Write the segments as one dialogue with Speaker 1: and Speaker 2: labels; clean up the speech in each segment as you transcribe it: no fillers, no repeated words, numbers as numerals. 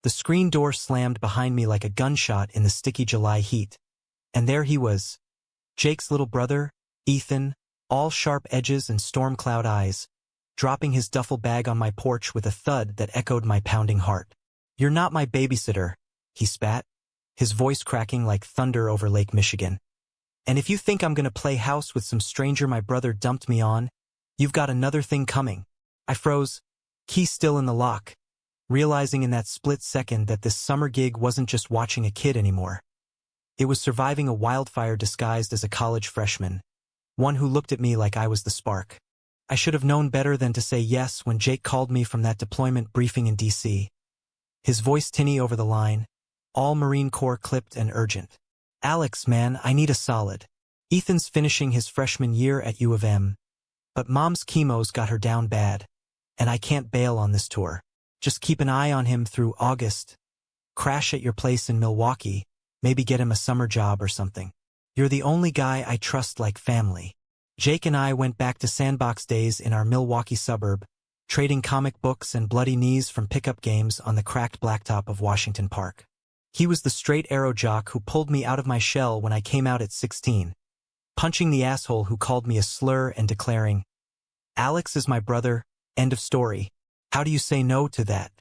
Speaker 1: The screen door slammed behind me like a gunshot in the sticky July heat. And there he was. Jake's little brother, Ethan, all sharp edges and storm cloud eyes, dropping his duffel bag on my porch with a thud that echoed my pounding heart. "You're not my babysitter," he spat, his voice cracking like thunder over Lake Michigan. "And if you think I'm gonna play house with some stranger my brother dumped me on, you've got another thing coming." I froze, key still in the lock, realizing in that split second that this summer gig wasn't just watching a kid anymore. It was surviving a wildfire disguised as a college freshman, one who looked at me like I was the spark. I should have known better than to say yes when Jake called me from that deployment briefing in D.C. His voice tinny over the line, all Marine Corps clipped and urgent. "Alex, man, I need a solid. Ethan's finishing his freshman year at U of M, but Mom's chemo's got her down bad, and I can't bail on this tour. Just keep an eye on him through August. Crash at your place in Milwaukee, maybe get him a summer job or something. You're the only guy I trust like family." Jake and I went back to sandbox days in our Milwaukee suburb, trading comic books and bloody knees from pickup games on the cracked blacktop of Washington Park. He was the straight arrow jock who pulled me out of my shell when I came out at 16, punching the asshole who called me a slur and declaring, "Alex is my brother, end of story. How do you say no to that?"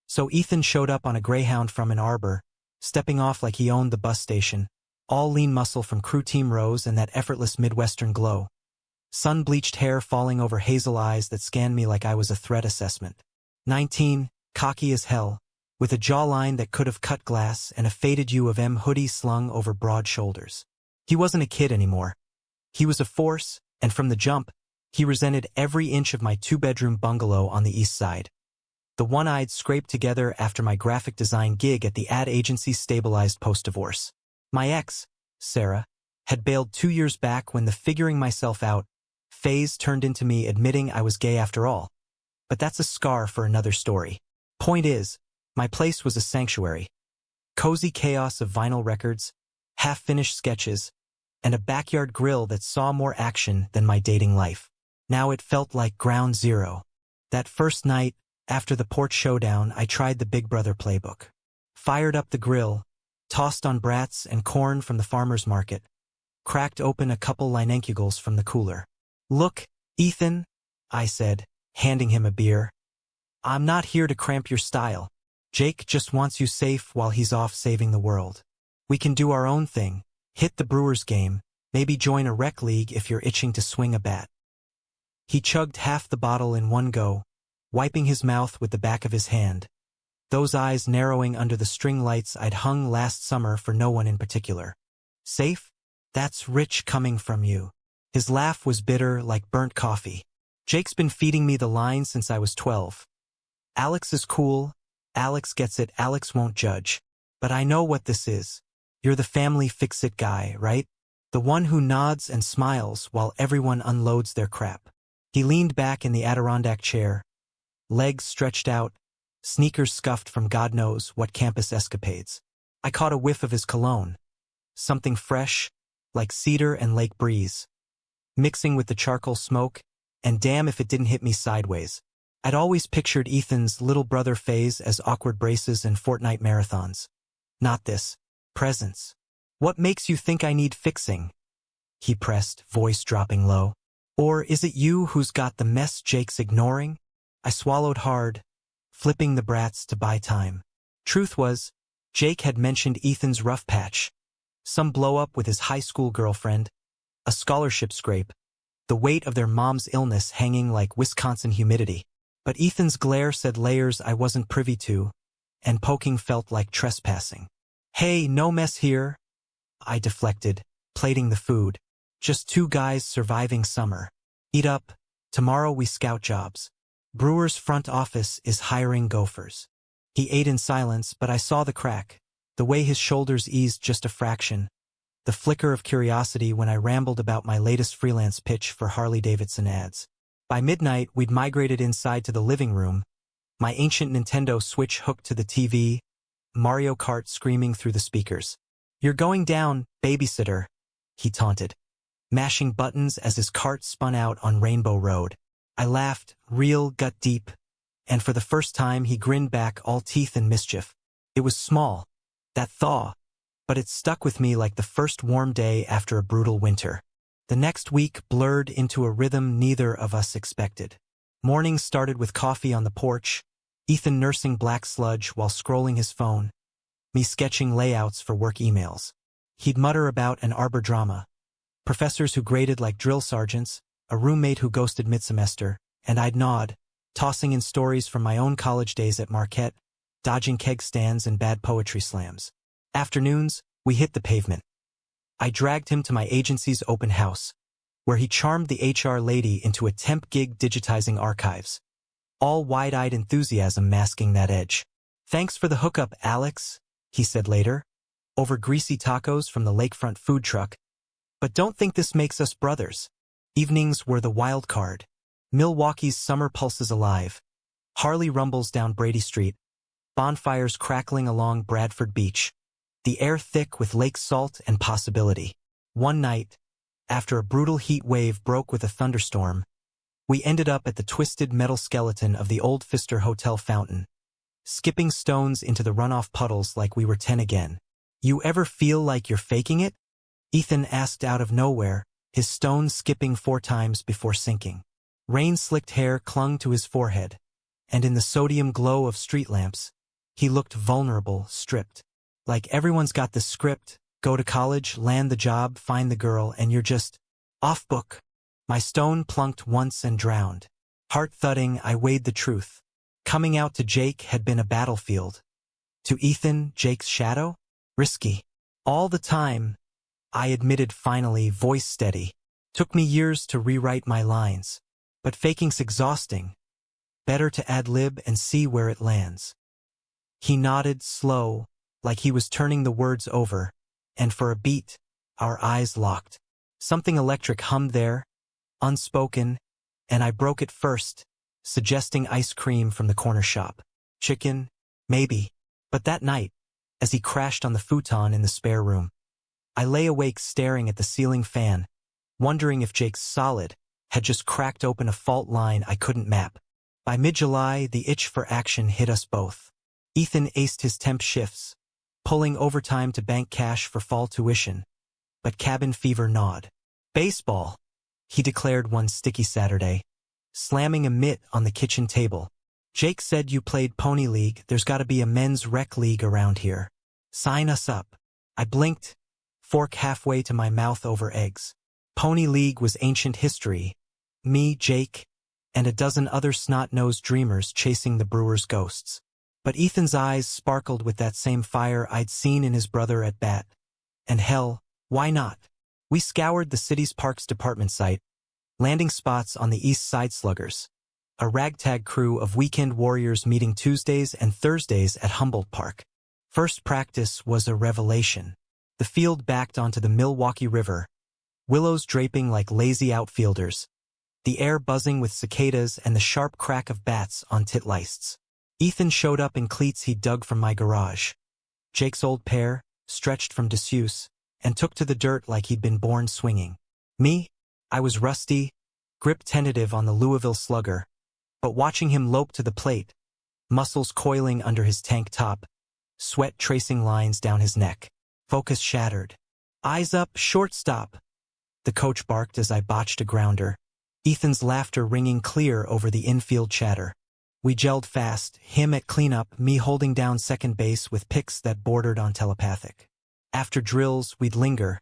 Speaker 1: So Ethan showed up on a Greyhound from Ann Arbor, stepping off like he owned the bus station, all lean muscle from crew team rows and that effortless Midwestern glow. Sun-bleached hair falling over hazel eyes that scanned me like I was a threat assessment. 19, cocky as hell, with a jawline that could have cut glass and a faded U of M hoodie slung over broad shoulders. He wasn't a kid anymore. He was a force, and from the jump, he resented every inch of my two-bedroom bungalow on the east side. The one I'd scraped together after my graphic design gig at the ad agency stabilized post-divorce. My ex, Sarah, had bailed 2 years back when the figuring myself out phase turned into me admitting I was gay after all. But that's a scar for another story. Point is, my place was a sanctuary. Cozy chaos of vinyl records, half-finished sketches, and a backyard grill that saw more action than my dating life. Now it felt like ground zero. That first night, after the porch showdown, I tried the Big Brother playbook. Fired up the grill, tossed on brats and corn from the farmer's market, cracked open a couple Leinenkugels from the cooler. "Look, Ethan," I said, handing him a beer. "I'm not here to cramp your style. Jake just wants you safe while he's off saving the world. We can do our own thing, hit the Brewers game, maybe join a rec league if you're itching to swing a bat." He chugged half the bottle in one go, wiping his mouth with the back of his hand, those eyes narrowing under the string lights I'd hung last summer for no one in particular. "Safe? That's rich coming from you." His laugh was bitter like burnt coffee. "Jake's been feeding me the line since I was 12. Alex is cool, Alex gets it, Alex won't judge. But I know what this is. You're the family fix-it guy, right? The one who nods and smiles while everyone unloads their crap." He leaned back in the Adirondack chair, legs stretched out, sneakers scuffed from God knows what campus escapades. I caught a whiff of his cologne. Something fresh, like cedar and lake breeze, mixing with the charcoal smoke, and damn if it didn't hit me sideways. I'd always pictured Ethan's little brother phase as awkward braces and Fortnite marathons. Not this. Presence. "What makes you think I need fixing?" he pressed, voice dropping low. "Or is it you who's got the mess Jake's ignoring?" I swallowed hard, flipping the brats to buy time. Truth was, Jake had mentioned Ethan's rough patch. Some blow-up with his high school girlfriend, a scholarship scrape, the weight of their mom's illness hanging like Wisconsin humidity. But Ethan's glare said layers I wasn't privy to, and poking felt like trespassing. "Hey, no mess here," I deflected, plating the food. "Just two guys surviving summer. Eat up, tomorrow we scout jobs. Brewer's front office is hiring gophers." He ate in silence, but I saw the crack, the way his shoulders eased just a fraction, the flicker of curiosity when I rambled about my latest freelance pitch for Harley-Davidson ads. By midnight, we'd migrated inside to the living room, my ancient Nintendo Switch hooked to the TV, Mario Kart screaming through the speakers. "You're going down, babysitter," he taunted, mashing buttons as his cart spun out on Rainbow Road. I laughed, real gut deep, and for the first time he grinned back all teeth and mischief. It was small, that thaw, but it stuck with me like the first warm day after a brutal winter. The next week blurred into a rhythm neither of us expected. Mornings started with coffee on the porch, Ethan nursing black sludge while scrolling his phone, me sketching layouts for work emails. He'd mutter about an arbor drama, professors who graded like drill sergeants, a roommate who ghosted mid-semester, and I'd nod, tossing in stories from my own college days at Marquette, dodging keg stands and bad poetry slams. Afternoons, we hit the pavement. I dragged him to my agency's open house, where he charmed the HR lady into a temp gig digitizing archives, all wide-eyed enthusiasm masking that edge. "Thanks for the hookup, Alex," he said later, over greasy tacos from the lakefront food truck. "But don't think this makes us brothers." Evenings were the wild card. Milwaukee's summer pulses alive. Harley rumbles down Brady Street, bonfires crackling along Bradford Beach, the air thick with lake salt and possibility. One night, after a brutal heat wave broke with a thunderstorm, we ended up at the twisted metal skeleton of the old Pfister Hotel fountain, skipping stones into the runoff puddles like we were 10 again. "You ever feel like you're faking it?" Ethan asked out of nowhere, his stones skipping 4 times before sinking. Rain-slicked hair clung to his forehead, and in the sodium glow of street lamps, he looked vulnerable, stripped. Like everyone's got the script, go to college, land the job, find the girl, and you're just off book. My stone plunked once and drowned. Heart thudding, I weighed the truth. Coming out to Jake had been a battlefield. To Ethan, Jake's shadow? Risky. All the time, I admitted finally, voice steady. Took me years to rewrite my lines. But faking's exhausting. Better to ad-lib and see where it lands. He nodded, slow, like he was turning the words over, and for a beat, our eyes locked. Something electric hummed there, unspoken, and I broke it first, suggesting ice cream from the corner shop. Chicken? Maybe. But that night, as he crashed on the futon in the spare room, I lay awake staring at the ceiling fan, wondering if Jake's solid had just cracked open a fault line I couldn't map. By mid-July, the itch for action hit us both. Ethan aced his temp shifts, pulling overtime to bank cash for fall tuition, but cabin fever gnawed. "Baseball," he declared one sticky Saturday, slamming a mitt on the kitchen table. "Jake said you played Pony League. There's got to be a men's rec league around here. Sign us up." I blinked, fork halfway to my mouth over eggs. Pony League was ancient history. Me, Jake, and a dozen other snot-nosed dreamers chasing the Brewers' ghosts. But Ethan's eyes sparkled with that same fire I'd seen in his brother at bat. And hell, why not? We scoured the city's parks department site, landing spots on the East Side Sluggers, a ragtag crew of weekend warriors meeting Tuesdays and Thursdays at Humboldt Park. First practice was a revelation. The field backed onto the Milwaukee River, willows draping like lazy outfielders, the air buzzing with cicadas and the sharp crack of bats on titlists. Ethan showed up in cleats he'd dug from my garage. Jake's old pair, stretched from disuse, and took to the dirt like he'd been born swinging. Me? I was rusty, grip tentative on the Louisville Slugger, but watching him lope to the plate, muscles coiling under his tank top, sweat tracing lines down his neck, focus shattered. "Eyes up, shortstop," the coach barked as I botched a grounder, Ethan's laughter ringing clear over the infield chatter. We gelled fast, him at cleanup, me holding down second base with picks that bordered on telepathic. After drills, we'd linger,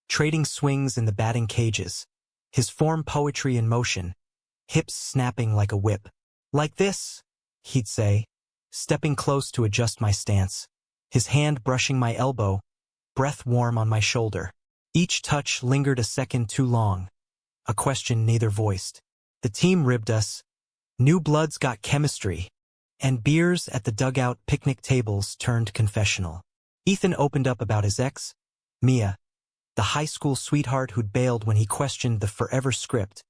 Speaker 1: trading swings in the batting cages, his form poetry in motion, hips snapping like a whip. "Like this," he'd say, stepping close to adjust my stance, his hand brushing my elbow, breath warm on my shoulder. Each touch lingered a second too long, a question neither voiced. The team ribbed us. New bloods got chemistry, and beers at the dugout picnic tables turned confessional. Ethan opened up about his ex, Mia, the high school sweetheart who'd bailed when he questioned the forever script,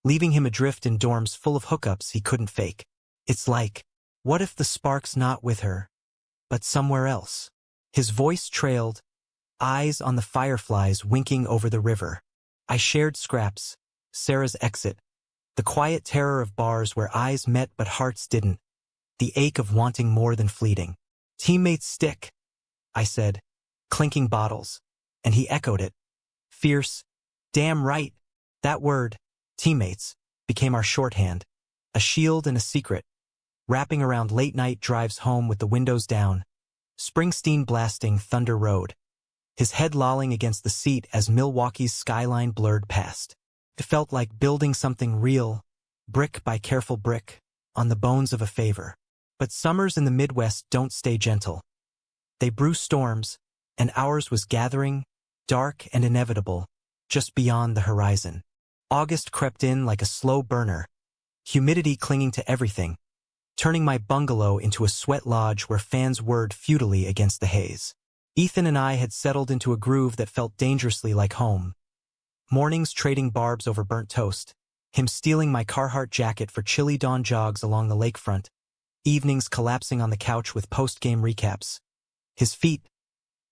Speaker 1: leaving him adrift in dorms full of hookups he couldn't fake. It's like, what if the spark's not with her, but somewhere else? His voice trailed, eyes on the fireflies winking over the river. I shared scraps, Sarah's exit, the quiet terror of bars where eyes met but hearts didn't, the ache of wanting more than fleeting. Teammates stick, I said, clinking bottles, and he echoed it. Fierce. Damn right. That word, teammates, became our shorthand, a shield and a secret, wrapping around late-night drives home with the windows down, Springsteen blasting Thunder Road, his head lolling against the seat as Milwaukee's skyline blurred past. It felt like building something real, brick by careful brick, on the bones of a favor. But summers in the Midwest don't stay gentle. They brew storms, and ours was gathering, dark and inevitable, just beyond the horizon. August crept in like a slow burner, humidity clinging to everything, turning my bungalow into a sweat lodge where fans whirred futilely against the haze. Ethan and I had settled into a groove that felt dangerously like home. Mornings trading barbs over burnt toast, him stealing my Carhartt jacket for chilly dawn jogs along the lakefront, evenings collapsing on the couch with post-game recaps. His feet,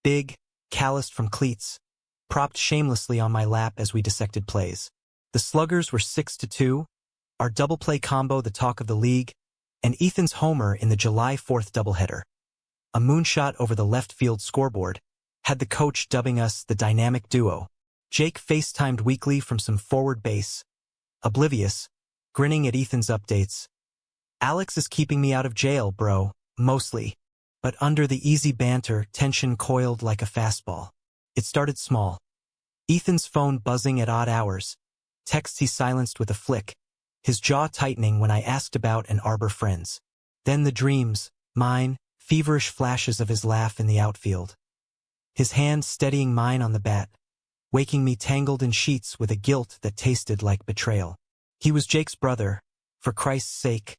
Speaker 1: big, calloused from cleats, propped shamelessly on my lap as we dissected plays. The Sluggers were 6-2, our double-play combo the talk of the league, and Ethan's homer in the July 4th doubleheader. A moonshot over the left field scoreboard had the coach dubbing us the dynamic duo. Jake FaceTimed weekly from some forward base, oblivious, grinning at Ethan's updates. Alex is keeping me out of jail, bro, mostly. But under the easy banter, tension coiled like a fastball. It started small. Ethan's phone buzzing at odd hours, texts he silenced with a flick, his jaw tightening when I asked about and Arbor friends. Then the dreams, mine, feverish flashes of his laugh in the outfield. His hand steadying mine on the bat, waking me tangled in sheets with a guilt that tasted like betrayal. He was Jake's brother, for Christ's sake.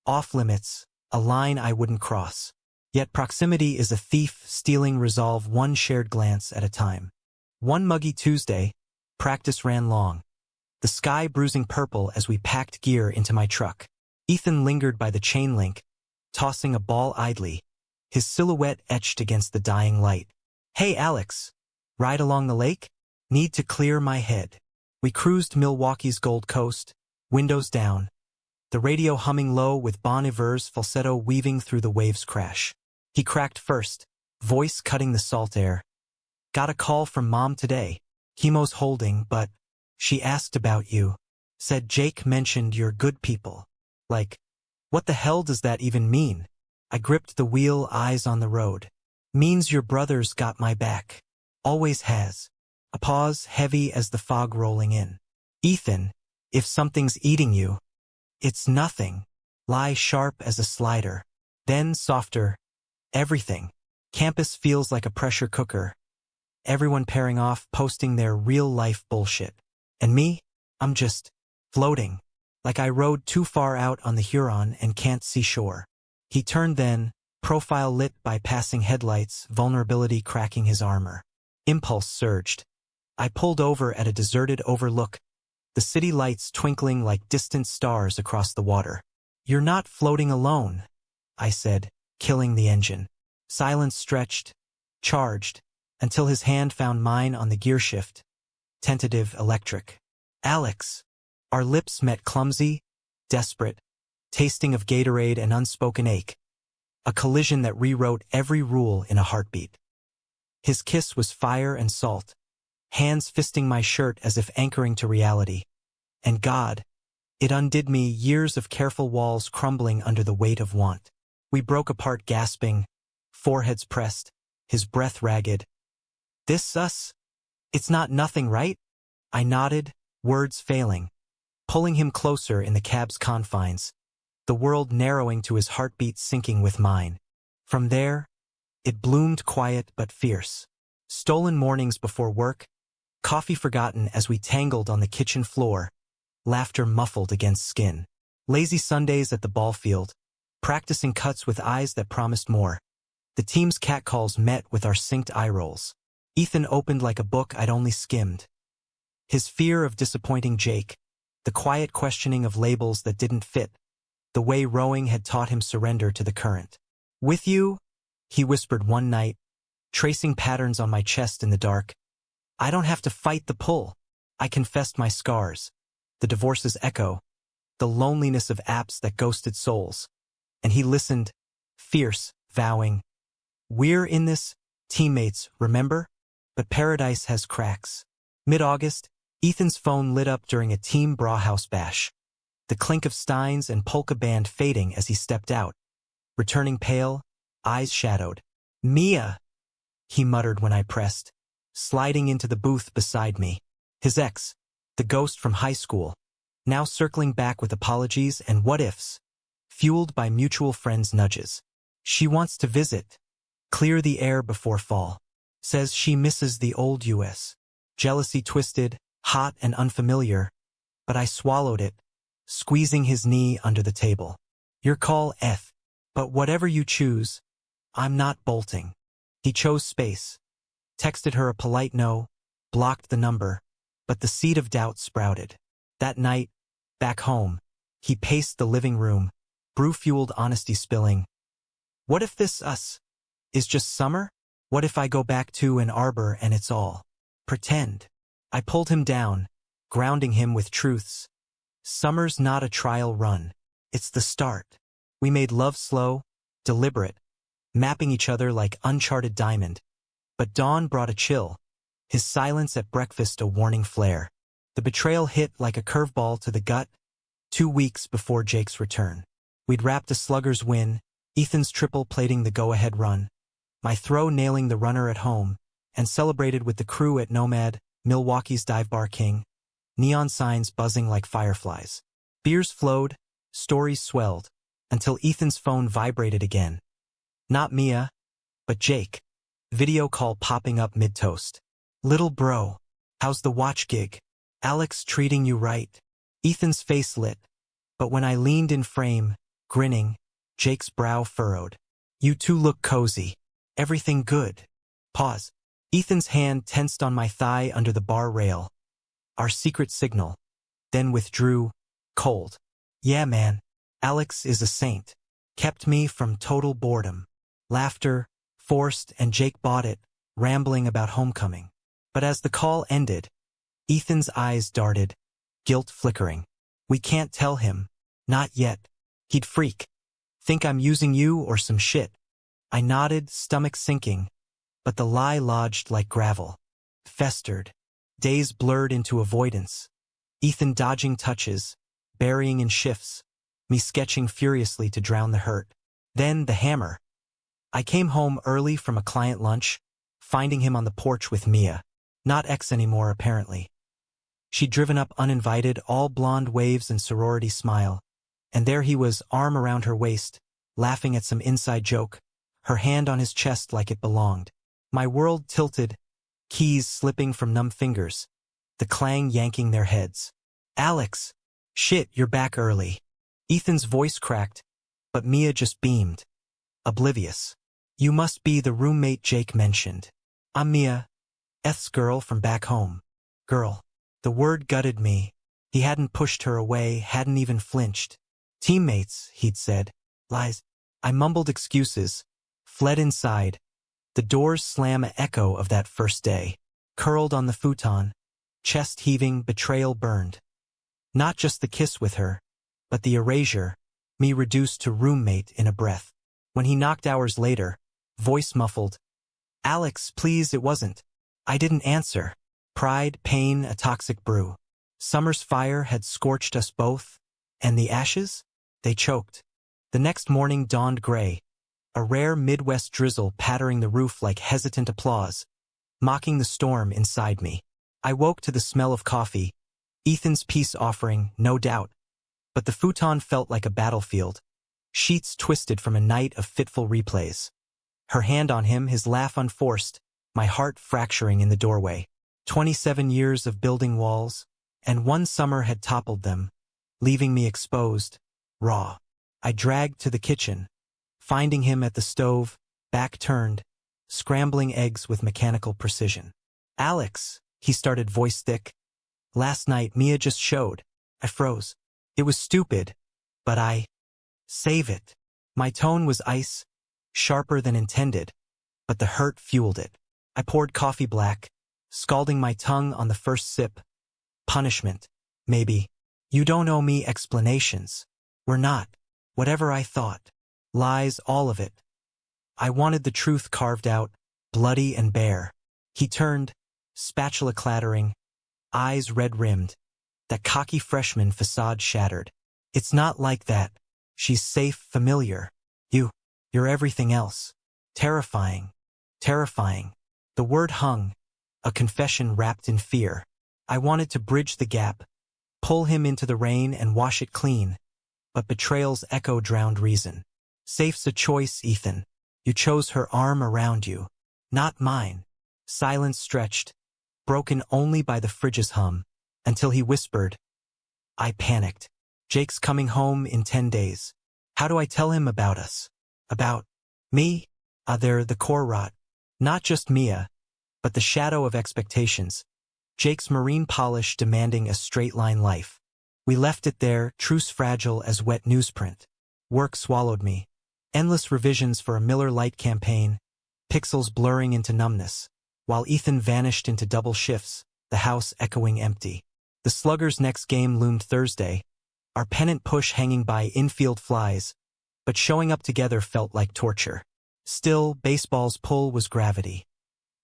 Speaker 1: Off limits, a line I wouldn't cross. Yet proximity is a thief stealing resolve one shared glance at a time. One muggy Tuesday, practice ran long. The sky bruising purple as we packed gear into my truck. Ethan lingered by the chain link, tossing a ball idly, his silhouette etched against the dying light. Hey Alex, ride along the lake? Need to clear my head. We cruised Milwaukee's Gold Coast, windows down, the radio humming low with Bon Iver's falsetto weaving through the waves' crash. He cracked first, voice cutting the salt air. Got a call from Mom today. Chemo's holding, but she asked about you. Said Jake mentioned you're good people. Like, what the hell does that even mean? I gripped the wheel, eyes on the road. Means your brother's got my back. Always has. A pause heavy as the fog rolling in. Ethan, if something's eating you, it's nothing. Lie sharp as a slider. Then softer. Everything. Campus feels like a pressure cooker. Everyone pairing off, posting their real-life bullshit. And me? I'm just floating. Like I rode too far out on the Huron and can't see shore. He turned then, profile lit by passing headlights, vulnerability cracking his armor. Impulse surged. I pulled over at a deserted overlook, the city lights twinkling like distant stars across the water. You're not floating alone, I said, killing the engine. Silence stretched, charged, until his hand found mine on the gearshift. Tentative electric. Alex. Our lips met clumsy, desperate, tasting of Gatorade and unspoken ache. A collision that rewrote every rule in a heartbeat. His kiss was fire and salt, hands fisting my shirt as if anchoring to reality. And God, it undid me, years of careful walls crumbling under the weight of want. We broke apart gasping, foreheads pressed, his breath ragged. This us? It's not nothing, right? I nodded, words failing, pulling him closer in the cab's confines, the world narrowing to his heartbeat sinking with mine. From there, it bloomed quiet but fierce. Stolen mornings before work, coffee forgotten as we tangled on the kitchen floor, laughter muffled against skin. Lazy Sundays at the ball field, practicing cuts with eyes that promised more. The team's catcalls met with our synced eye rolls. Ethan opened like a book I'd only skimmed. His fear of disappointing Jake, the quiet questioning of labels that didn't fit, the way rowing had taught him surrender to the current. With you, he whispered one night, tracing patterns on my chest in the dark. I don't have to fight the pull. I confessed my scars, the divorce's echo, the loneliness of apps that ghosted souls. And he listened, fierce, vowing, We're in this, teammates, remember? But paradise has cracks. Mid-August, Ethan's phone lit up during a team brawhouse bash. The clink of steins and polka band fading as he stepped out, returning pale, eyes shadowed. "Mia," he muttered when I pressed, sliding into the booth beside me. His ex, the ghost from high school, now circling back with apologies and what-ifs, fueled by mutual friends' nudges. "She wants to visit. Clear the air before fall. Says she misses the old US. Jealousy twisted, hot and unfamiliar, but I swallowed it, squeezing his knee under the table. Your call, F. But whatever you choose, I'm not bolting." He chose space, texted her a polite no, blocked the number, but the seed of doubt sprouted. That night, back home, he paced the living room, brew-fueled honesty spilling. What if this us is just summer? What if I go back to Ann Arbor and it's all pretend? I pulled him down, grounding him with truths. Summer's not a trial run. It's the start. We made love slow, deliberate, mapping each other like uncharted diamond. But dawn brought a chill, his silence at breakfast a warning flare. The betrayal hit like a curveball to the gut, 2 weeks before Jake's return. We'd wrapped a slugger's win, Ethan's triple plating the go-ahead run, my throw nailing the runner at home, and celebrated with the crew at Nomad, Milwaukee's dive bar king, neon signs buzzing like fireflies. Beers flowed, stories swelled, until Ethan's phone vibrated again. Not Mia, but Jake. Video call popping up mid-toast. "Little bro, how's the watch gig? Alex treating you right?" Ethan's face lit, but when I leaned in frame, grinning, Jake's brow furrowed. "You two look cozy. Everything good?" Pause. Ethan's hand tensed on my thigh under the bar rail. Our secret signal. Then withdrew, cold. "Yeah, man. Alex is a saint. Kept me from total boredom." Laughter, forced, and Jake bought it, rambling about homecoming. But as the call ended, Ethan's eyes darted, guilt flickering. "We can't tell him. Not yet. He'd freak. Think I'm using you or some shit." I nodded, stomach sinking, but the lie lodged like gravel. Festered. Days blurred into avoidance. Ethan dodging touches, burying in shifts, me sketching furiously to drown the hurt. Then the hammer. I came home early from a client lunch, finding him on the porch with Mia. Not ex anymore, apparently. She'd driven up uninvited, all blonde waves and sorority smile. And there he was, arm around her waist, laughing at some inside joke, her hand on his chest like it belonged. My world tilted, keys slipping from numb fingers, the clang yanking their heads. "Alex! Shit, you're back early." Ethan's voice cracked, but Mia just beamed. Oblivious. "You must be the roommate Jake mentioned." "I'm Mia, Eth's girl from back home." Girl. The word gutted me. He hadn't pushed her away, hadn't even flinched. "Teammates," he'd said. Lies. I mumbled excuses, fled inside. The doors slam an echo of that first day. Curled on the futon, chest heaving, betrayal burned. Not just the kiss with her, but the erasure, me reduced to roommate in a breath. When he knocked hours later, voice muffled, "Alex, please, it wasn't." I didn't answer. Pride, pain, a toxic brew. Summer's fire had scorched us both, and the ashes? They choked. The next morning dawned gray, a rare Midwest drizzle pattering the roof like hesitant applause, mocking the storm inside me. I woke to the smell of coffee, Ethan's peace offering, no doubt, but the futon felt like a battlefield, sheets twisted from a night of fitful replays. Her hand on him, his laugh unforced, my heart fracturing in the doorway. 27 years of building walls, and one summer had toppled them, leaving me exposed, raw. I dragged to the kitchen, finding him at the stove, back turned, scrambling eggs with mechanical precision. "Alex," he started, voice thick. "Last night Mia just showed." I froze. It was stupid, but save it. My tone was ice, sharper than intended, but the hurt fueled it. I poured coffee black, scalding my tongue on the first sip. Punishment, maybe. "You don't owe me explanations. We're not. Whatever I thought. Lies, all of it." I wanted the truth carved out, bloody and bare. He turned, spatula clattering, eyes red-rimmed, that cocky freshman facade shattered. It's not like that. She's safe, familiar. You're everything else. Terrifying. Terrifying. The word hung, a confession wrapped in fear. I wanted to bridge the gap, pull him into the rain and wash it clean, but betrayal's echo drowned reason. Safe's a choice, Ethan. You chose her arm around you, not mine. Silence stretched, broken only by the fridge's hum, until he whispered. I panicked. Jake's coming home in 10 days. How do I tell him about us? About me? There, the core rot. Not just Mia, but the shadow of expectations. Jake's marine polish demanding a straight-line life. We left it there, truce fragile as wet newsprint. Work swallowed me. Endless revisions for a Miller Lite campaign, pixels blurring into numbness, while Ethan vanished into double shifts, the house echoing empty. The Sluggers' next game loomed Thursday, our pennant push hanging by infield flies, but showing up together felt like torture. Still, baseball's pull was gravity.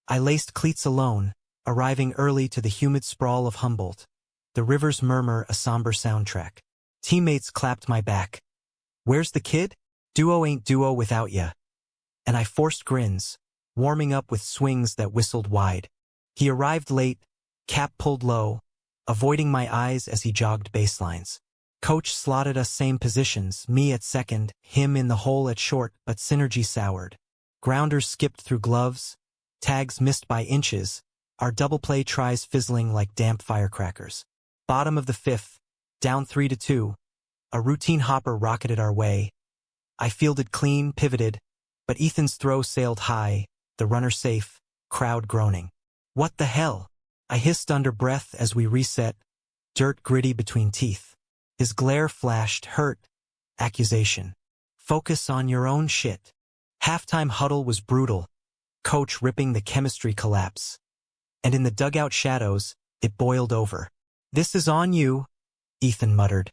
Speaker 1: I laced cleats alone, arriving early to the humid sprawl of Humboldt. The river's murmur a somber soundtrack. Teammates clapped my back. Where's the kid? Duo ain't duo without ya. And I forced grins, warming up with swings that whistled wide. He arrived late, cap pulled low, avoiding my eyes as he jogged baselines. Coach slotted us same positions, me at second, him in the hole at short, but synergy soured. Grounders skipped through gloves, tags missed by inches, our double play tries fizzling like damp firecrackers. Bottom of the fifth, down 3-2, a routine hopper rocketed our way. I fielded clean, pivoted, but Ethan's throw sailed high, the runner safe, crowd groaning. What the hell? I hissed under breath as we reset, dirt gritty between teeth. His glare flashed, hurt, accusation. Focus on your own shit. Halftime huddle was brutal, coach ripping the chemistry collapse. And in the dugout shadows, it boiled over. This is on you, Ethan muttered,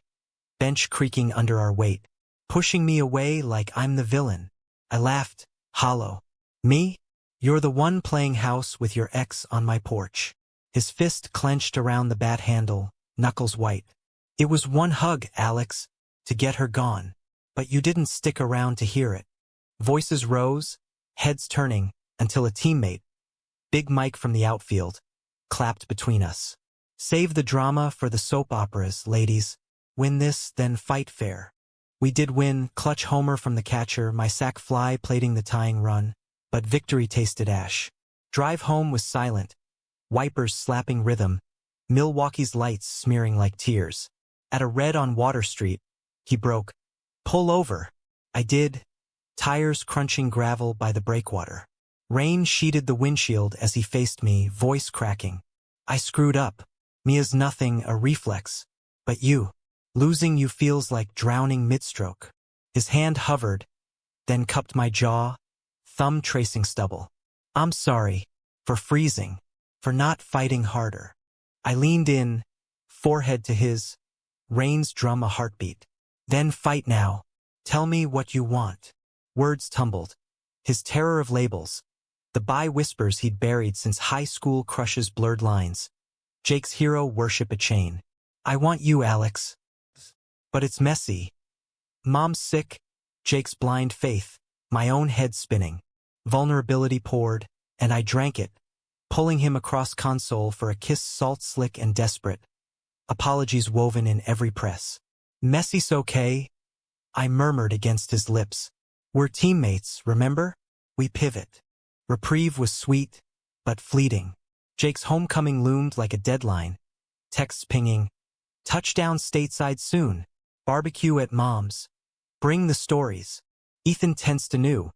Speaker 1: bench creaking under our weight, pushing me away like I'm the villain. I laughed, hollow. Me? You're the one playing house with your ex on my porch. His fist clenched around the bat handle, knuckles white. It was one hug, Alex, to get her gone. But you didn't stick around to hear it. Voices rose, heads turning, until a teammate, Big Mike from the outfield, clapped between us. Save the drama for the soap operas, ladies. Win this, then fight fair. We did win, clutch homer from the catcher, my sac fly plating the tying run, but victory tasted ash. Drive home was silent, wipers slapping rhythm, Milwaukee's lights smearing like tears. At a red on Water Street, he broke. Pull over. I did. Tires crunching gravel by the breakwater. Rain sheeted the windshield as he faced me, voice cracking. I screwed up. Mia's nothing, a reflex. But you. Losing you feels like drowning midstroke. His hand hovered, then cupped my jaw, thumb tracing stubble. I'm sorry. For freezing. For not fighting harder. I leaned in, forehead to his. Rain's drum a heartbeat. Then fight now. Tell me what you want. Words tumbled. His terror of labels. The by-whispers he'd buried since high school crushes blurred lines. Jake's hero worship a chain. I want you, Alex. But it's messy. Mom's sick. Jake's blind faith. My own head spinning. Vulnerability poured, and I drank it, pulling him across console for a kiss salt-slick and desperate. Apologies woven in every press. Messy's okay, I murmured against his lips. We're teammates, remember? We pivot. Reprieve was sweet, but fleeting. Jake's homecoming loomed like a deadline. Texts pinging. Touchdown stateside soon. Barbecue at Mom's. Bring the stories. Ethan tensed anew,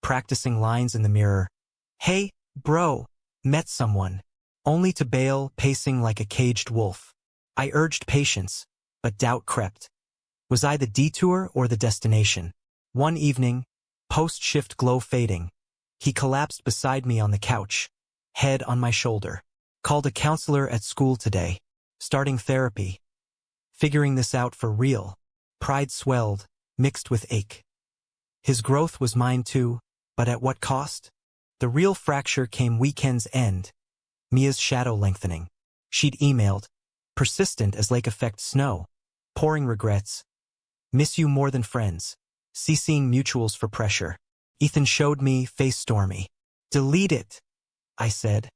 Speaker 1: practicing lines in the mirror. Hey, bro, met someone. Only to bail, pacing like a caged wolf. I urged patience, but doubt crept. Was I the detour or the destination? One evening, post-shift glow fading, he collapsed beside me on the couch, head on my shoulder. Called a counselor at school today. Starting therapy. Figuring this out for real. Pride swelled, mixed with ache. His growth was mine too, But at what cost? The real fracture came weekend's end. Mia's shadow lengthening. She'd emailed, persistent as lake effect snow, pouring regrets. Miss you more than friends. CCing mutuals for pressure. Ethan showed me, face stormy. Delete it, I said.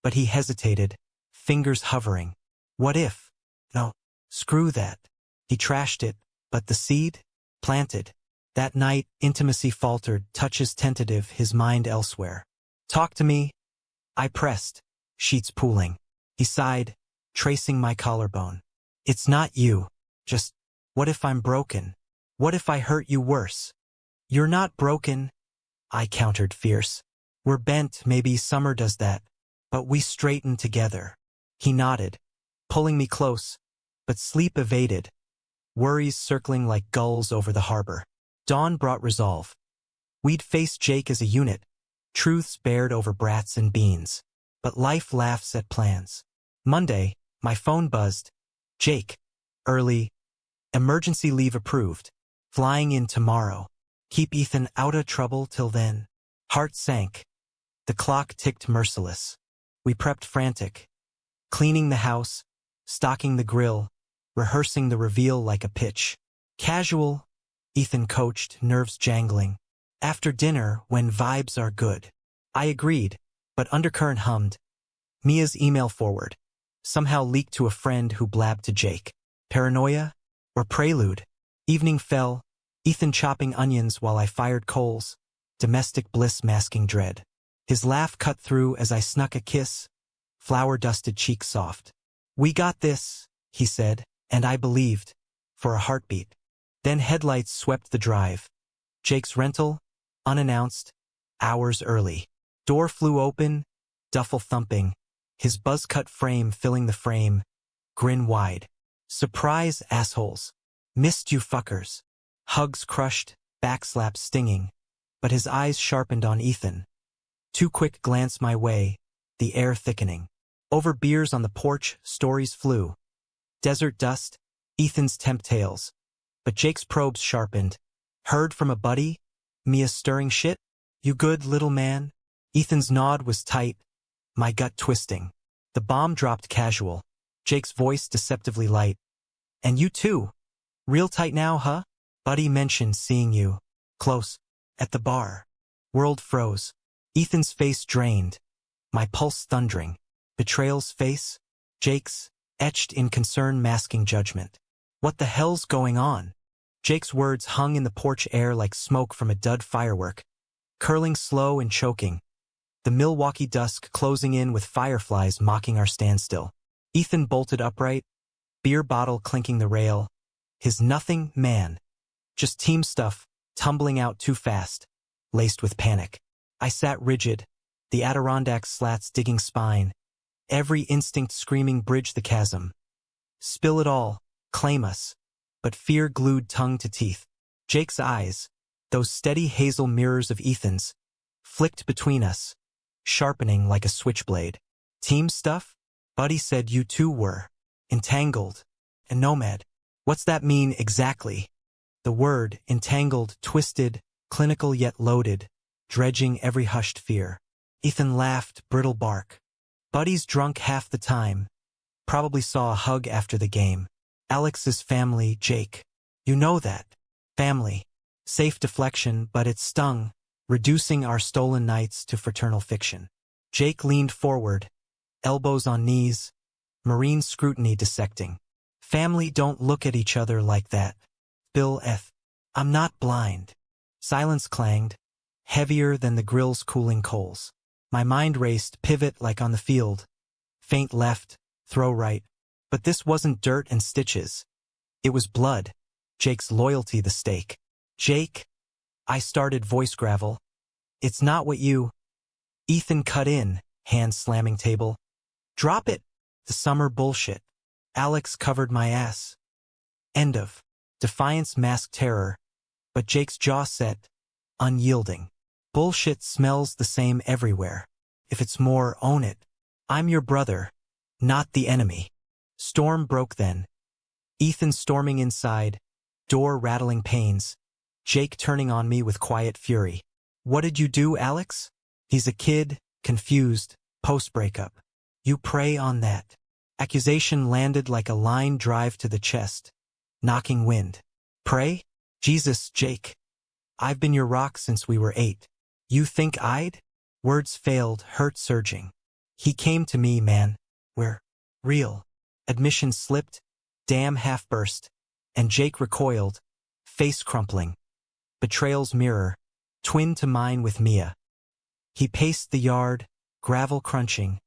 Speaker 1: But he hesitated, fingers hovering. What if? No, screw that. He trashed it, but the seed? Planted. That night, intimacy faltered, touches tentative, his mind elsewhere. Talk to me. I pressed, sheets pooling. He sighed, tracing my collarbone. It's not you. Just, what if I'm broken? What if I hurt you worse? You're not broken, I countered fierce. We're bent, maybe summer does that. But we straighten together. He nodded, pulling me close, but sleep evaded. Worries circling like gulls over the harbor. Dawn brought resolve. We'd face Jake as a unit, truths bared over brats and beans. But life laughs at plans. Monday, my phone buzzed. Jake. Early. Emergency leave approved. Flying in tomorrow. Keep Ethan outta trouble till then. Heart sank. The clock ticked merciless. We prepped frantic. Cleaning the house, stocking the grill, rehearsing the reveal like a pitch. Casual, Ethan coached, nerves jangling. After dinner, when vibes are good. I agreed, but undercurrent hummed. Mia's email forward. Somehow leaked to a friend who blabbed to Jake. Paranoia? Or prelude? Evening fell, Ethan chopping onions while I fired coals. Domestic bliss masking dread. His laugh cut through as I snuck a kiss. Flour-dusted cheek soft. We got this, he said, and I believed. For a heartbeat. Then headlights swept the drive. Jake's rental? Unannounced. Hours early. Door flew open, duffel thumping. His buzz-cut frame filling the frame. Grin wide. Surprise, assholes. Missed you fuckers. Hugs crushed, backslaps stinging. But his eyes sharpened on Ethan. Too quick glance my way, the air thickening. Over beers on the porch, stories flew. Desert dust, Ethan's temp tales. But Jake's probes sharpened. Heard from a buddy? Mia stirring shit? You good, little man? Ethan's nod was tight, my gut twisting. The bomb dropped casual. Jake's voice deceptively light. And you too. Real tight now, huh? Buddy mentioned seeing you. Close. At the bar. World froze. Ethan's face drained. My pulse thundering. Betrayal's face? Jake's, etched in concern masking judgment. What the hell's going on? Jake's words hung in the porch air like smoke from a dud firework. Curling slow and choking. The Milwaukee dusk closing in with fireflies mocking our standstill. Ethan bolted upright, beer bottle clinking the rail. His nothing man. Just team stuff, tumbling out too fast, laced with panic. I sat rigid, the Adirondack slats digging spine. Every instinct screaming bridge the chasm. Spill it all, claim us. But fear glued tongue to teeth. Jake's eyes, those steady hazel mirrors of Ethan's, flicked between us, sharpening like a switchblade. Team stuff? Buddy said you two were. Entangled. And nomad. What's that mean exactly? The word, entangled, twisted, clinical yet loaded, dredging every hushed fear. Ethan laughed, brittle bark. Buddy's drunk half the time. Probably saw a hug after the game. Alex's family, Jake. You know that. Family. Safe deflection, but it stung, reducing our stolen nights to fraternal fiction. Jake leaned forward, elbows on knees, marine scrutiny dissecting. Family don't look at each other like that. Bill F. I'm not blind. Silence clanged, heavier than the grill's cooling coals. My mind raced, pivot like on the field. Feint left, throw right. But this wasn't dirt and stitches. It was blood. Jake's loyalty the stake. Jake, I started voice gravel. It's not what you... Ethan cut in, hand slamming table. Drop it. The summer bullshit. Alex covered my ass. End of. Defiance masked terror. But Jake's jaw set, unyielding. Bullshit smells the same everywhere. If it's more, own it. I'm your brother, not the enemy. Storm broke then. Ethan storming inside, door rattling panes. Jake turning on me with quiet fury. What did you do, Alex? He's a kid, confused, post-breakup. You prey on that. Accusation landed like a line drive to the chest, knocking wind. Pray? Jesus, Jake. I've been your rock since we were 8. You think I'd? Words failed, hurt surging. He came to me, man. We're real. Admission slipped, dam half burst, and Jake recoiled, face crumpling. Betrayal's mirror, twin to mine with Mia. He paced the yard, gravel crunching,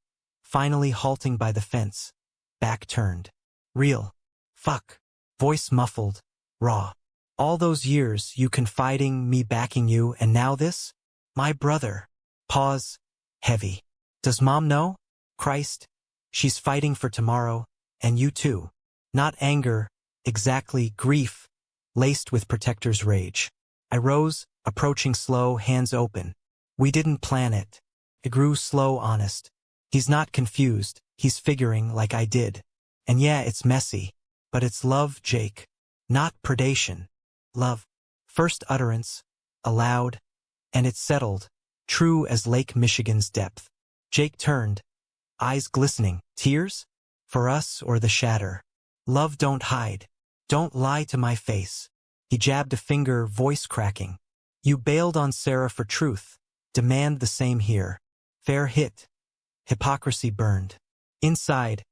Speaker 1: finally halting by the fence, back turned. Real. Fuck. Voice muffled, raw. All those years, you confiding, me backing you, and now this? My brother. Pause. Heavy. Does Mom know? Christ. She's fighting for tomorrow, and you too. Not anger, exactly, grief, laced with protector's rage. I rose, approaching slow, hands open. We didn't plan it. It grew slow, honest. He's not confused, he's figuring like I did. And yeah, it's messy. But it's love, Jake. Not predation. Love. First utterance, aloud, and it settled, true as Lake Michigan's depth. Jake turned, eyes glistening. Tears? For us or the shatter? Love don't hide. Don't lie to my face. He jabbed a finger, voice cracking. You bailed on Sarah for truth. Demand the same here. Fair hit. Hypocrisy burned. Inside,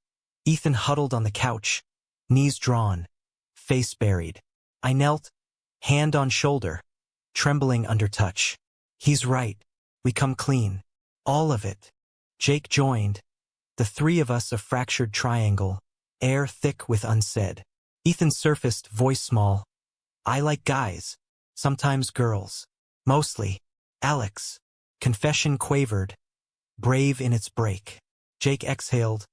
Speaker 1: Ethan huddled on the couch, knees drawn, face buried. I knelt, hand on shoulder, trembling under touch. He's right. We come clean. All of it. Jake joined. The three of us a fractured triangle, air thick with unsaid. Ethan surfaced, voice small. I like guys. Sometimes girls. Mostly. Alex. Confession quavered, brave in its break. Jake exhaled,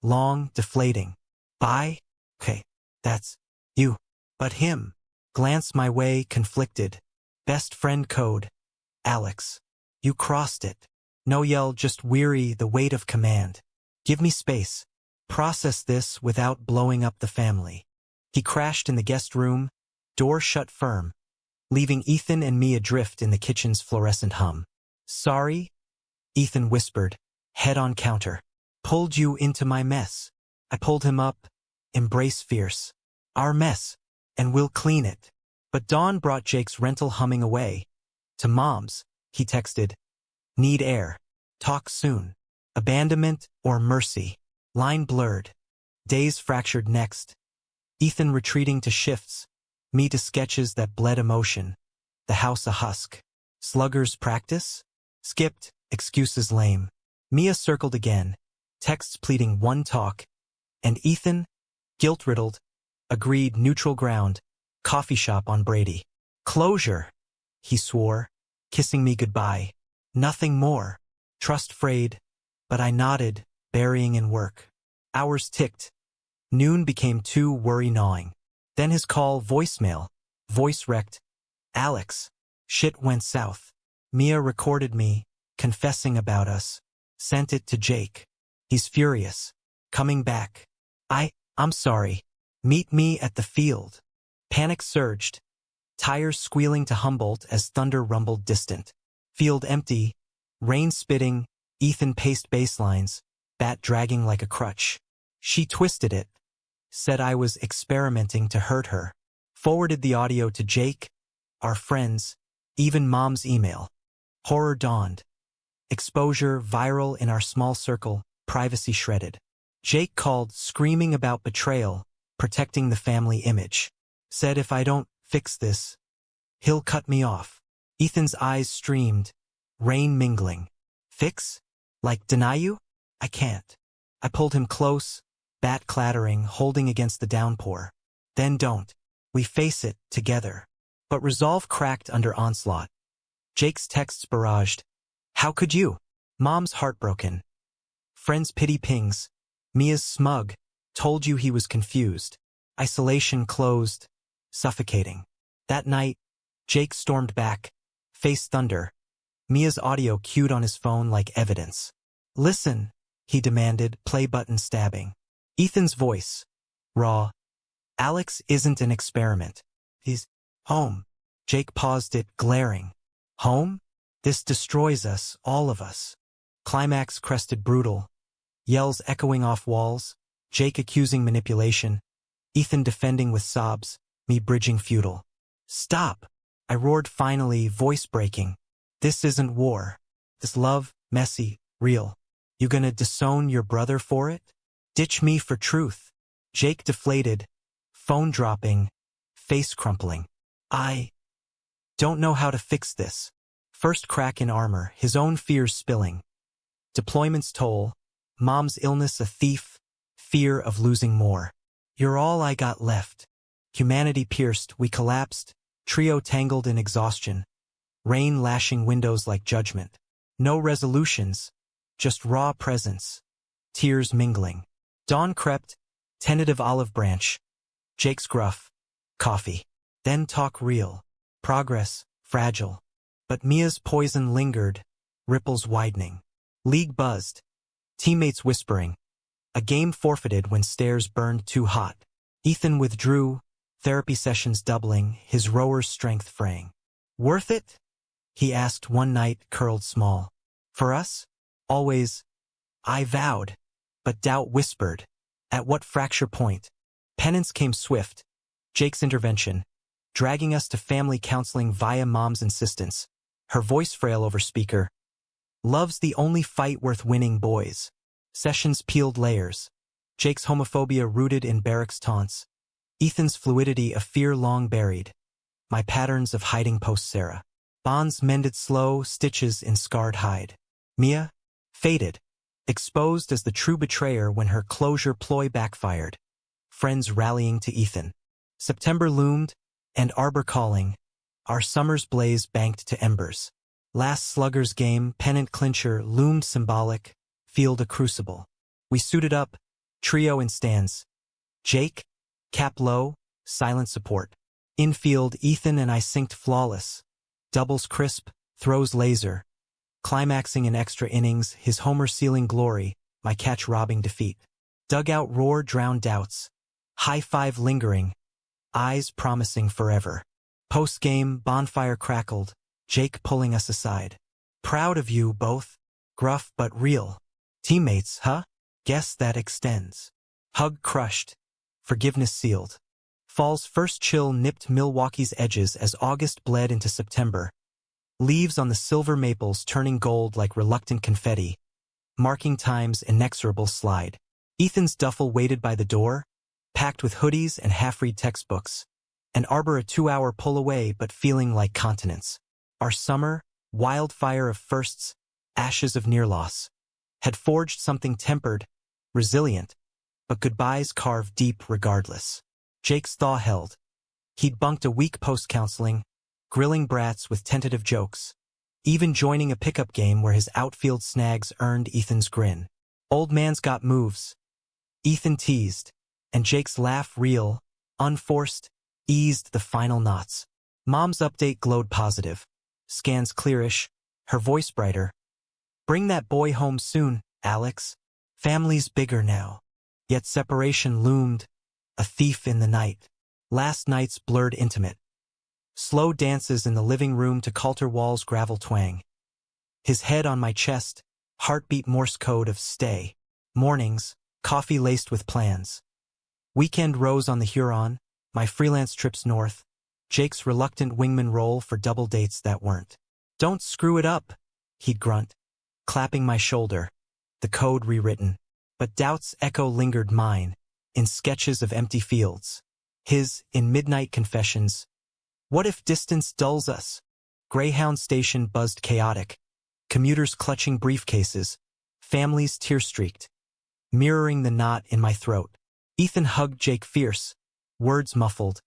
Speaker 1: long, deflating. Bye? Okay, that's you. But him. Glance my way, conflicted. Best friend code. Alex. You crossed it. No yell, just weary, the weight of command. Give me space. Process this without blowing up the family. He crashed in the guest room, door shut firm, leaving Ethan and me adrift in the kitchen's fluorescent hum. Sorry? Ethan whispered, head on counter. Pulled you into my mess. I pulled him up, embrace fierce. Our mess, and we'll clean it. But Dawn brought Jake's rental humming away. To Mom's, he texted. Need air. Talk soon. Abandonment or mercy. Line blurred. Days fractured next. Ethan retreating to shifts. Me to sketches that bled emotion. The house a husk. Sluggers practice? Skipped, excuses lame. Mia circled again. Texts pleading one talk. And Ethan, guilt-riddled, agreed neutral ground. Coffee shop on Brady. Closure, he swore, kissing me goodbye. Nothing more. Trust frayed, but I nodded, burying in work. Hours ticked. Noon became 2, worry gnawing. Then his call, voicemail. Voice wrecked. Alex. Shit went south. Mia recorded me, confessing about us. Sent it to Jake. He's furious. Coming back. I'm sorry. Meet me at the field. Panic surged. Tires squealing to Humboldt as thunder rumbled distant. Field empty. Rain spitting. Ethan paced baselines. Bat dragging like a crutch. She twisted it. Said I was experimenting to hurt her. Forwarded the audio to Jake, our friends, even Mom's email. Horror dawned. Exposure viral in our small circle, privacy shredded. Jake called, screaming about betrayal, protecting the family image. Said if I don't fix this, he'll cut me off. Ethan's eyes streamed, rain mingling. Fix? Like deny you? I can't. I pulled him close, bat clattering, holding against the downpour. Then don't. We face it, together. But resolve cracked under onslaught. Jake's texts barraged. How could you? Mom's heartbroken. Friends pity pings. Mia's smug. Told you he was confused. Isolation closed. Suffocating. That night, Jake stormed back. Face thunder. Mia's audio cued on his phone like evidence. Listen, he demanded, play button stabbing. Ethan's voice. Raw. Alex isn't an experiment. He's home. Jake paused it, glaring. Home? This destroys us, all of us. Climax crested brutal. Yells echoing off walls. Jake accusing manipulation. Ethan defending with sobs. Me bridging futile. Stop! I roared finally, voice breaking. This isn't war. This love, messy, real. You gonna disown your brother for it? Ditch me for truth. Jake deflated. Phone dropping. Face crumpling. I don't know how to fix this. First crack in armor, his own fears spilling. Deployment's toll. Mom's illness a thief. Fear of losing more. You're all I got left. Humanity pierced, we collapsed. Trio tangled in exhaustion. Rain lashing windows like judgment. No resolutions. Just raw presence. Tears mingling. Dawn crept. Tentative olive branch. Jake's gruff. Coffee. Then talk real. Progress. Fragile. But Mia's poison lingered. Ripples widening. League buzzed. Teammates whispering. A game forfeited when stairs burned too hot. Ethan withdrew. Therapy sessions doubling, his rower's strength fraying. Worth it? He asked one night, curled small. For us? Always. I vowed. But doubt whispered. At what fracture point? Penance came swift. Jake's intervention. Dragging us to family counseling via mom's insistence. Her voice frail over speaker. Love's the only fight worth winning, boys. Sessions peeled layers. Jake's homophobia rooted in barracks taunts. Ethan's fluidity a fear long buried. My patterns of hiding post-Sarah. Bonds mended slow, stitches in scarred hide. Mia? Faded. Exposed as the true betrayer when her closure ploy backfired. Friends rallying to Ethan. September loomed, and arbor calling. Our summer's blaze banked to embers. Last slugger's game, pennant clincher, loomed symbolic. Field a crucible. We suited up, trio in stands. Jake? Cap low, silent support. Infield, Ethan and I synced flawless. Doubles crisp, throws laser. Climaxing in extra innings, his homer sealing glory, my catch robbing defeat. Dugout roar drowned doubts. High five lingering. Eyes promising forever. Post-game, bonfire crackled. Jake pulling us aside. Proud of you both. Gruff but real. Teammates, huh? Guess that extends. Hug crushed. Forgiveness sealed. Fall's first chill nipped Milwaukee's edges as August bled into September. Leaves on the silver maples turning gold like reluctant confetti. Marking time's inexorable slide. Ethan's duffel waited by the door, packed with hoodies and half-read textbooks. An arbor a 2-hour pull away but feeling like continents. Our summer, wildfire of firsts, ashes of near loss, had forged something tempered, resilient, but goodbyes carved deep regardless. Jake's thaw held. He'd bunked a week post-counseling, grilling brats with tentative jokes, even joining a pickup game where his outfield snags earned Ethan's grin. Old man's got moves. Ethan teased, and Jake's laugh real, unforced, eased the final knots. Mom's update glowed positive. Scans clearish, her voice brighter. Bring that boy home soon, Alex. Family's bigger now. Yet separation loomed, a thief in the night. Last night's blurred intimate. Slow dances in the living room to Coulter Wall's gravel twang. His head on my chest, heartbeat Morse code of stay. Mornings, coffee laced with plans. Weekend rows on the Huron, my freelance trips north. Jake's reluctant wingman role for double dates that weren't. Don't screw it up, he'd grunt, clapping my shoulder. The code rewritten. But doubt's echo lingered mine, in sketches of empty fields. His, in midnight confessions. What if distance dulls us? Greyhound station buzzed chaotic. Commuters clutching briefcases. Families tear-streaked. Mirroring the knot in my throat. Ethan hugged Jake fierce. Words muffled.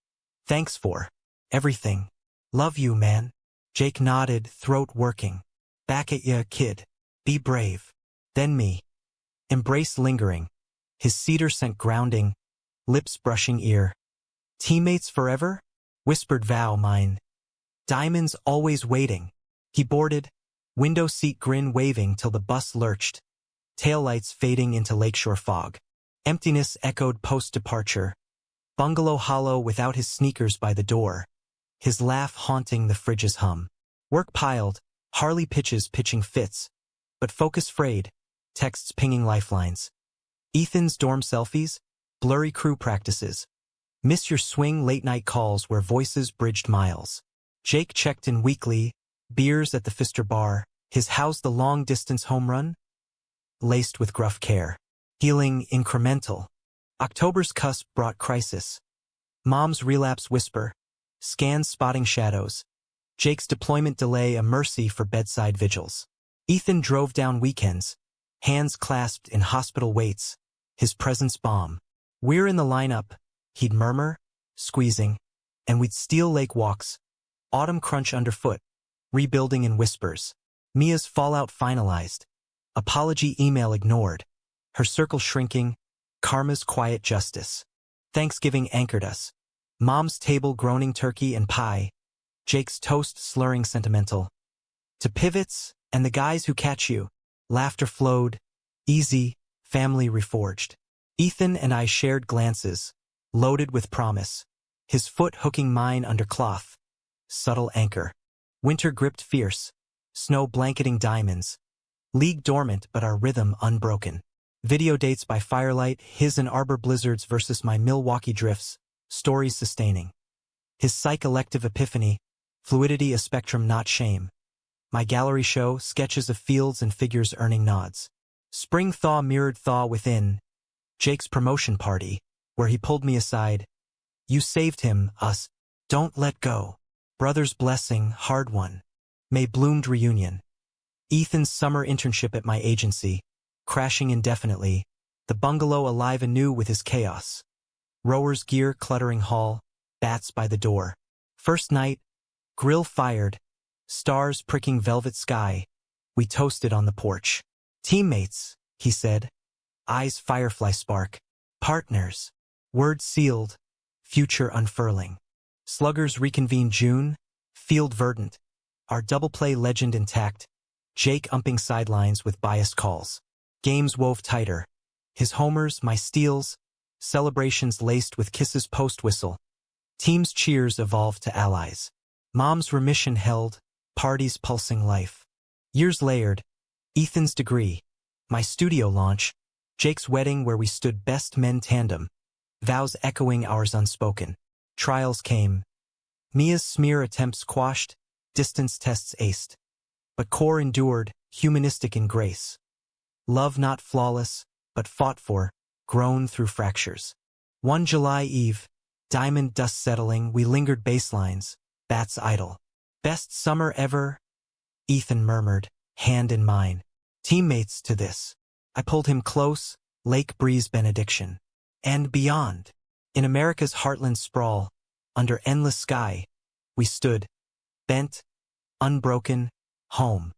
Speaker 1: Thanks for everything. Love you, man. Jake nodded, throat working. Back at ya, kid. Be brave. Then me. Embrace lingering. His cedar scent grounding. Lips brushing ear. Teammates forever? Whispered vow mine. Diamonds always waiting. He boarded. Window seat grin waving till the bus lurched. Taillights fading into lakeshore fog. Emptiness echoed post-departure. Bungalow hollow without his sneakers by the door. His laugh haunting the fridge's hum. Work piled, Harley pitching fits, but focus frayed, texts pinging lifelines. Ethan's dorm selfies, blurry crew practices. Miss your swing late-night calls where voices bridged miles. Jake checked in weekly, beers at the Pfister bar, his how's the long-distance home run? Laced with gruff care. Healing incremental. October's cusp brought crisis. Mom's relapse whisper. Scans spotting shadows. Jake's deployment delay a mercy for bedside vigils. Ethan drove down weekends, hands clasped in hospital waits, his presence balm. We're in the lineup, he'd murmur, squeezing, and we'd steal lake walks, autumn crunch underfoot, rebuilding in whispers. Mia's fallout finalized, apology email ignored, her circle shrinking, karma's quiet justice. Thanksgiving anchored us. Mom's table groaning turkey and pie, Jake's toast slurring sentimental. To pivots and the guys who catch you, laughter flowed, easy, family reforged. Ethan and I shared glances, loaded with promise, his foot hooking mine under cloth. Subtle anchor. Winter gripped fierce, snow blanketing diamonds. League dormant but our rhythm unbroken. Video dates by firelight, his and Arbor blizzards versus my Milwaukee drifts, stories sustaining. His psych-elective epiphany, fluidity a spectrum not shame. My gallery show, sketches of fields and figures earning nods. Spring thaw mirrored thaw within. Jake's promotion party, where he pulled me aside. You saved him, us. Don't let go. Brother's blessing, hard one. May bloomed reunion. Ethan's summer internship at my agency, crashing indefinitely, the bungalow alive anew with his chaos. Rower's gear cluttering hall, bats by the door. First night, grill fired, stars pricking velvet sky. We toasted on the porch. Teammates, he said. Eyes firefly spark. Partners. Word sealed. Future unfurling. Sluggers reconvene June. Field verdant. Our double play legend intact. Jake umping sidelines with biased calls. Games wove tighter. His homers, my steals. Celebrations laced with kisses post-whistle. Team's cheers evolved to allies. Mom's remission held. Parties pulsing life. Years layered. Ethan's degree. My studio launch. Jake's wedding where we stood best men tandem. Vows echoing ours unspoken. Trials came. Mia's smear attempts quashed. Distance tests aced. But core endured, humanistic in grace. Love not flawless, but fought for, grown through fractures. One July Eve, diamond dust settling, we lingered baselines, bats idle. Best summer ever, Ethan murmured, hand in mine. Teammates to this. I pulled him close, lake breeze benediction. And beyond. In America's heartland sprawl, under endless sky, we stood, bent, unbroken, home.